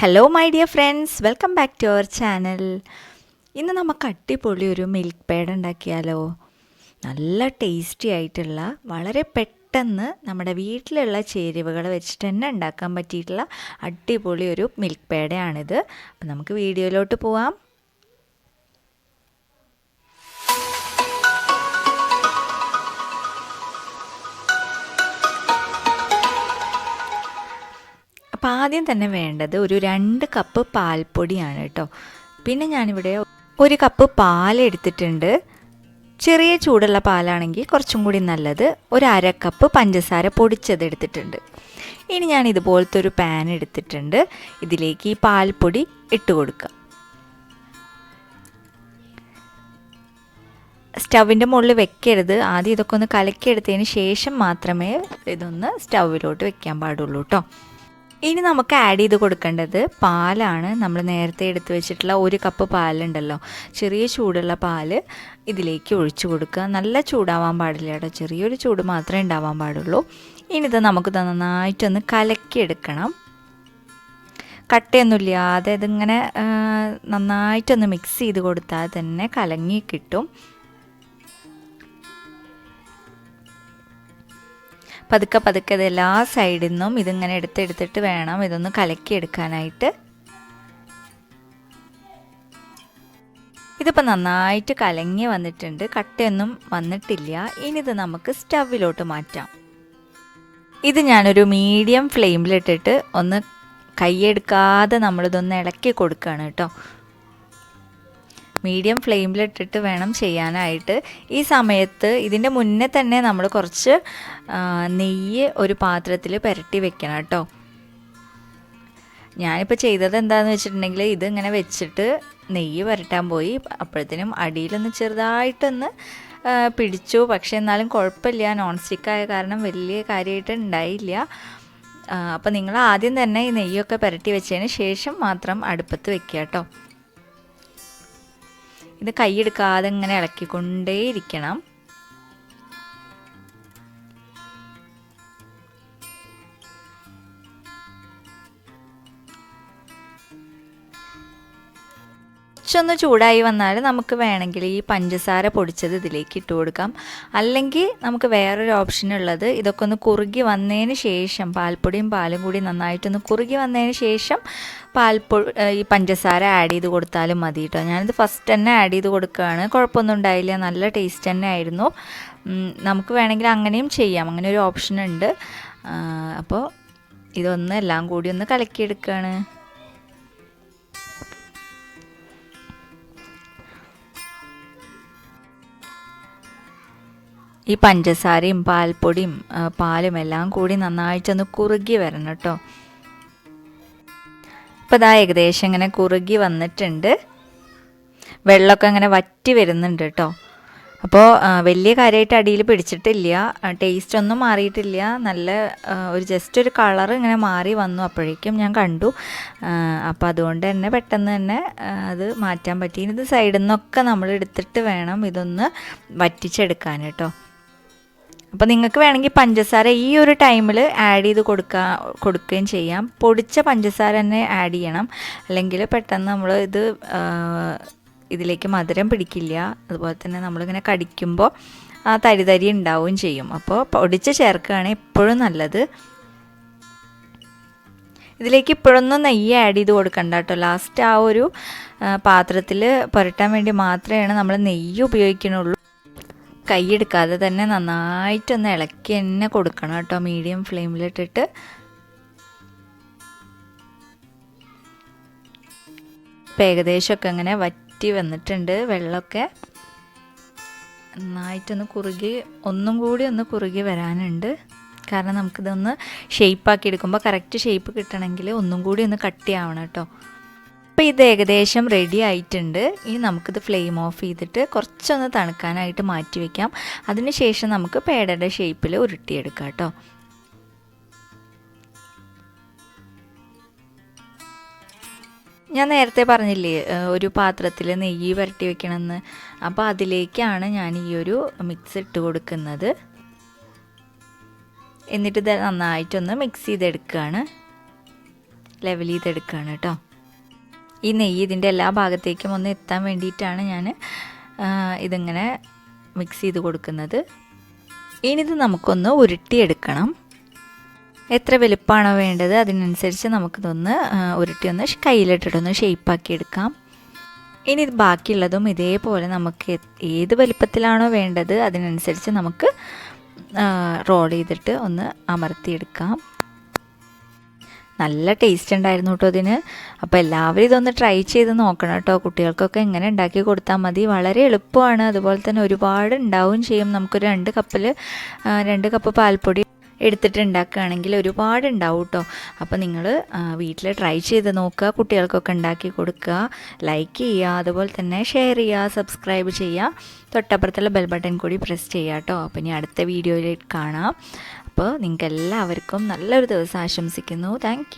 Hello my dear friends, welcome back to our channel. ഇന്ന് നമുക്ക് അടിപൊളി ഒരു മിൽക്ക് പേട ഉണ്ടാക്കിയാലോ. നല്ല ടേസ്റ്റി ആയിട്ടുള്ള, വളരെ പെട്ടെന്ന് നമ്മുടെ വീട്ടിലുള്ള ചേരുവകൾ വെച്ചിട്ട് തന്നെ ഉണ്ടാക്കാൻ പറ്റിയിട്ടുള്ള അടിപൊളി ഒരു മിൽക്ക് പേടയാണിത്. അപ്പം നമുക്ക് വീഡിയോയിലോട്ട് പോവാം. അപ്പോൾ ആദ്യം തന്നെ വേണ്ടത് ഒരു 2 കപ്പ് പാൽപ്പൊടിയാണ് കേട്ടോ. പിന്നെ ഞാനിവിടെ 1 കപ്പ് പാലെടുത്തിട്ടുണ്ട്. ചെറിയ ചൂടുള്ള പാലാണെങ്കിൽ കുറച്ചും കൂടി നല്ലത്. 1/2 കപ്പ് പഞ്ചസാര പൊടിച്ചത് എടുത്തിട്ടുണ്ട്. ഇനി ഞാൻ ഇതുപോലത്തെ ഒരു പാൻ എടുത്തിട്ടുണ്ട്. ഇതിലേക്ക് ഈ പാൽപ്പൊടി ഇട്ട് കൊടുക്കുക. സ്റ്റൗവിൻ്റെ മുകളിൽ വെക്കരുത്. ആദ്യം ഇതൊക്കെ ഒന്ന് കലക്കിയെടുത്തതിന് ശേഷം മാത്രമേ ഇതൊന്ന് സ്റ്റൗവിലോട്ട് വെക്കാൻ പാടുള്ളൂ കേട്ടോ. ഇനി നമുക്ക് ആഡ് ചെയ്ത് കൊടുക്കേണ്ടത് പാലാണ്. നമ്മൾ നേരത്തെ എടുത്തു വെച്ചിട്ടുള്ള 1 കപ്പ് പാലുണ്ടല്ലോ, ചെറിയ ചൂടുള്ള പാല് ഇതിലേക്ക് ഒഴിച്ചു കൊടുക്കുക. നല്ല ചൂടാവാൻ പാടില്ല കേട്ടോ, ചെറിയൊരു ചൂട് മാത്രമേ ഉണ്ടാവാൻ പാടുള്ളൂ. ഇനി ഇത് നമുക്ക് നന്നായിട്ടൊന്ന് കലക്കിയെടുക്കണം. കട്ടയൊന്നുമില്ലാതെ ഇതിങ്ങനെ നന്നായിട്ടൊന്ന് മിക്സ് ചെയ്ത് കൊടുത്താൽ തന്നെ കലങ്ങി കിട്ടും. പതുക്കെ പതുക്കെ ഇത് എല്ലാ സൈഡിൽ നിന്നും ഇതിങ്ങനെ എടുത്തിട്ട് വേണം ഇതൊന്ന് കലക്കിയെടുക്കാനായിട്ട്. ഇതിപ്പോൾ നന്നായിട്ട് കലങ്ങി വന്നിട്ടുണ്ട്, കട്ടയൊന്നും വന്നിട്ടില്ല. ഇനി ഇത് നമുക്ക് സ്റ്റൗവിലോട്ട് മാറ്റാം. ഇത് ഞാനൊരു മീഡിയം ഫ്ലെയിമിലിട്ടിട്ട് ഒന്ന് കൈയെടുക്കാതെ നമ്മളിതൊന്ന് ഇളക്കി കൊടുക്കുകയാണ് കേട്ടോ. മീഡിയം ഫ്ലെയിമിലിട്ടിട്ട് വേണം ചെയ്യാനായിട്ട്. ഈ സമയത്ത് ഇതിൻ്റെ മുന്നേ തന്നെ നമ്മൾ കുറച്ച് നെയ്യ് ഒരു പാത്രത്തിൽ പുരട്ടി വെക്കണം കേട്ടോ. ഞാനിപ്പോൾ ചെയ്തത് എന്താണെന്ന് വെച്ചിട്ടുണ്ടെങ്കിൽ ഇതിങ്ങനെ വെച്ചിട്ട് നെയ്യ് പുരട്ടാൻ പോയി. അപ്പോഴത്തേനും അടിയിലൊന്ന് ചെറുതായിട്ടൊന്ന് പിടിച്ചു. പക്ഷേ എന്നാലും കുഴപ്പമില്ല, നോൺ സ്റ്റിക്കായ കാരണം വലിയ കാര്യമായിട്ട് ഉണ്ടായില്ല. അപ്പോൾ നിങ്ങൾ ആദ്യം തന്നെ ഈ നെയ്യൊക്കെ പുരട്ടി വെച്ചതിന് ശേഷം മാത്രം അടുപ്പത്ത് വെക്കുക കേട്ടോ. ഇത് കൈയെടുക്കാതെ ഇങ്ങനെ ഇളക്കിക്കൊണ്ടേയിരിക്കണം. കുറച്ചൊന്ന് ചൂടായി വന്നാൽ നമുക്ക് വേണമെങ്കിൽ ഈ പഞ്ചസാര പൊടിച്ചത് ഇതിലേക്ക് ഇട്ട് കൊടുക്കാം. അല്ലെങ്കിൽ നമുക്ക് വേറൊരു ഓപ്ഷൻ ഉള്ളത്, ഇതൊക്കെ ഒന്ന് കുറുകി വന്നതിന് ശേഷം പാൽപ്പൊടിയും പാലും കൂടി നന്നായിട്ടൊന്ന് കുറുകി വന്നതിന് ശേഷം ഈ പഞ്ചസാര ആഡ് ചെയ്ത് കൊടുത്താലും മതി കേട്ടോ. ഞാനിത് ഫസ്റ്റ് തന്നെ ആഡ് ചെയ്ത് കൊടുക്കുകയാണ്. കുഴപ്പമൊന്നും ഉണ്ടായില്ല, നല്ല ടേസ്റ്റ് തന്നെ ആയിരുന്നു. നമുക്ക് വേണമെങ്കിൽ അങ്ങനെയും ചെയ്യാം, അങ്ങനെ ഒരു ഓപ്ഷൻ ഉണ്ട്. അപ്പോൾ ഇതൊന്ന് എല്ലാം കൂടി ഒന്ന് കലക്കിയെടുക്കുകയാണ്. ഈ പഞ്ചസാരയും പാൽപ്പൊടിയും പാലും എല്ലാം കൂടി നന്നായിട്ടൊന്ന് കുറുകി വരണം കേട്ടോ. ഇപ്പോൾ ഇതാ ഏകദേശം ഇങ്ങനെ കുറുകി വന്നിട്ടുണ്ട്. വെള്ളമൊക്കെ അങ്ങനെ വറ്റി വരുന്നുണ്ട് കേട്ടോ. അപ്പോൾ വലിയ കാര്യമായിട്ട് അടിയിൽ പിടിച്ചിട്ടില്ല, ടേസ്റ്റ് ഒന്നും മാറിയിട്ടില്ല. നല്ല ജസ്റ്റ് ഒരു കളർ ഇങ്ങനെ മാറി വന്നു, അപ്പോഴേക്കും ഞാൻ കണ്ടു. അപ്പോൾ അതുകൊണ്ട് തന്നെ പെട്ടെന്ന് തന്നെ അത് മാറ്റാൻ പറ്റി. ഇത് സൈഡിൽ നിന്നൊക്കെ നമ്മൾ എടുത്തിട്ട് വേണം ഇതൊന്ന് വറ്റിച്ചെടുക്കാൻ കേട്ടോ. അപ്പോൾ നിങ്ങൾക്ക് വേണമെങ്കിൽ പഞ്ചസാര ഈ ഒരു ടൈമിൽ ആഡ് ചെയ്ത് കൊടുക്കുകയും ചെയ്യാം. പൊടിച്ച പഞ്ചസാര തന്നെ ആഡ് ചെയ്യണം, അല്ലെങ്കിൽ പെട്ടെന്ന് നമ്മൾ ഇതിലേക്ക് മധുരം പിടിക്കില്ല. അതുപോലെ തന്നെ നമ്മളിങ്ങനെ കടിക്കുമ്പോൾ ആ തരി ഉണ്ടാവുകയും ചെയ്യും. അപ്പോൾ പൊടിച്ച് ചേർക്കുകയാണ് എപ്പോഴും നല്ലത്. ഇതിലേക്ക് ഇപ്പോഴൊന്നും നെയ്യ് ആഡ് ചെയ്ത് കൊടുക്കണ്ട കേട്ടോ. ലാസ്റ്റ് ആ ഒരു പാത്രത്തിൽ പുരട്ടാൻ വേണ്ടി മാത്രമേ നമ്മൾ നെയ്യ് ഉപയോഗിക്കുന്നുള്ളൂ. കൈയെടുക്കാതെ തന്നെ നന്നായിട്ടൊന്ന് ഇളക്കി തന്നെ കൊടുക്കണം കേട്ടോ, മീഡിയം ഫ്ലെയിമിലിട്ടിട്ട്. ഇപ്പം ഏകദേശമൊക്കെ അങ്ങനെ വറ്റി വന്നിട്ടുണ്ട്. വെള്ളമൊക്കെ നന്നായിട്ടൊന്ന് കുറുകി, ഒന്നും കൂടി ഒന്ന് കുറുകി വരാനുണ്ട്. കാരണം നമുക്കിതൊന്ന് ഷേപ്പാക്കി എടുക്കുമ്പോൾ കറക്റ്റ് ഷേപ്പ് കിട്ടണമെങ്കിൽ ഒന്നും കൂടി ഒന്ന് കട്ടിയാവണം കേട്ടോ. അപ്പോൾ ഇത് ഏകദേശം റെഡി ആയിട്ടുണ്ട്. ഇനി നമുക്കിത് ഫ്ലെയിം ഓഫ് ചെയ്തിട്ട് കുറച്ചൊന്ന് തണുക്കാനായിട്ട് മാറ്റി വയ്ക്കാം. അതിനുശേഷം നമുക്ക് പേടയുടെ ഷേപ്പിൽ ഉരുട്ടിയെടുക്കാം കേട്ടോ. ഞാൻ നേരത്തെ പറഞ്ഞില്ലേ ഒരു പാത്രത്തിൽ നെയ്യ് പുരട്ടി വെക്കണമെന്ന്. അപ്പോൾ അതിലേക്കാണ് ഞാൻ ഈ ഒരു മിക്സ് ഇട്ട് കൊടുക്കുന്നത്. എന്നിട്ട് ഇത് നന്നായിട്ടൊന്ന് മിക്സ് ചെയ്തെടുക്കുകയാണ്. ലെവൽ ചെയ്തെടുക്കുകയാണ് കേട്ടോ. ഈ നെയ്യ് ഇതിൻ്റെ എല്ലാ ഭാഗത്തേക്കും ഒന്ന് എത്താൻ വേണ്ടിയിട്ടാണ് ഞാൻ ഇതിങ്ങനെ മിക്സ് ചെയ്ത് കൊടുക്കുന്നത്. ഇനി ഇത് നമുക്കൊന്ന് ഉരുട്ടിയെടുക്കണം. എത്ര വലുപ്പമാണോ വേണ്ടത് അതിനനുസരിച്ച് നമുക്കിതൊന്ന് ഉരുട്ടിയൊന്ന് കയ്യിലിട്ടിട്ടൊന്ന് ഷേപ്പാക്കി എടുക്കാം. ഇനി ഇത് ബാക്കിയുള്ളതും ഇതേപോലെ നമുക്ക് ഏത് വലുപ്പത്തിലാണോ വേണ്ടത് അതിനനുസരിച്ച് നമുക്ക് റോൾ ചെയ്തിട്ട് ഒന്ന് അമർത്തിയെടുക്കാം. നല്ല ടേസ്റ്റ് ഉണ്ടായിരുന്നു കേട്ടോ ഇതിന്. അപ്പോൾ എല്ലാവരും ഇതൊന്ന് ട്രൈ ചെയ്ത് നോക്കണം കേട്ടോ. കുട്ടികൾക്കൊക്കെ ഇങ്ങനെ ഉണ്ടാക്കി കൊടുത്താൽ മതി. വളരെ എളുപ്പമാണ്. അതുപോലെ തന്നെ ഒരുപാട് ഉണ്ടാവുകയും ചെയ്യും. നമുക്കൊരു 2 കപ്പ് പാൽപ്പൊടി എടുത്തിട്ട് ഉണ്ടാക്കുകയാണെങ്കിൽ ഒരുപാട് ഉണ്ടാവും കേട്ടോ. അപ്പോൾ നിങ്ങൾ വീട്ടിൽ ട്രൈ ചെയ്ത് നോക്കുക. കുട്ടികൾക്കൊക്കെ ഉണ്ടാക്കി കൊടുക്കുക. ലൈക്ക് ചെയ്യുക, അതുപോലെ തന്നെ ഷെയർ ചെയ്യുക, സബ്സ്ക്രൈബ് ചെയ്യുക. തൊട്ടപ്പുറത്തുള്ള ബെൽ ബട്ടൺ കൂടി പ്രസ് ചെയ്യുക കേട്ടോ. അപ്പോൾ ഇനി അടുത്ത വീഡിയോയിൽ കാണാം. അപ്പോൾ നിങ്ങൾക്ക് എല്ലാവർക്കും നല്ലൊരു ദിവസം ആശംസിക്കുന്നു. താങ്ക്